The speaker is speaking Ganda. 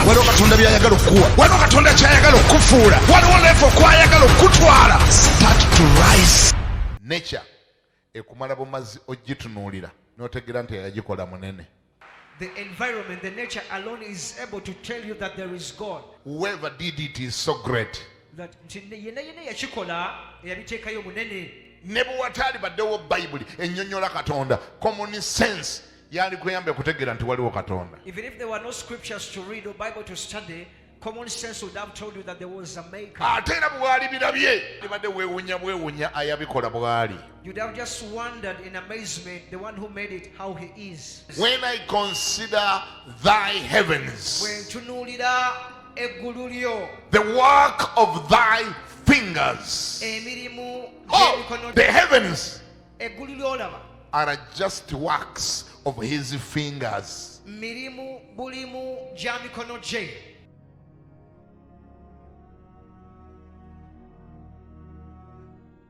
waliwo katonda byayagala okukuwa, waliwo katonda kyayagala okukufuula, waliwo level kwayagala okukutwala. Start to rise. Nature ekumala bumazzi ogitunuulira n'otegeera nti yagikola munene. The environment, the nature alone is able to tell you that there is God. Whoever did it is so great. That yena yachikola yabiteekayo munene. Ne bwe wataali baddewo bayibuli ennyonnyola katonda, common sense yali kuyamba okutegeera nti waliwo katonda. Even if there were no scriptures to read or Bible to study, common sense would have told you that there was a maker. Ate era bwali birabye libadde bwewunya ayabikola bwali. You'd have just wondered in amazement the one who made it, how he is. When I consider thy heavens, the work of thy fingers, the heavens are just works of his fingers.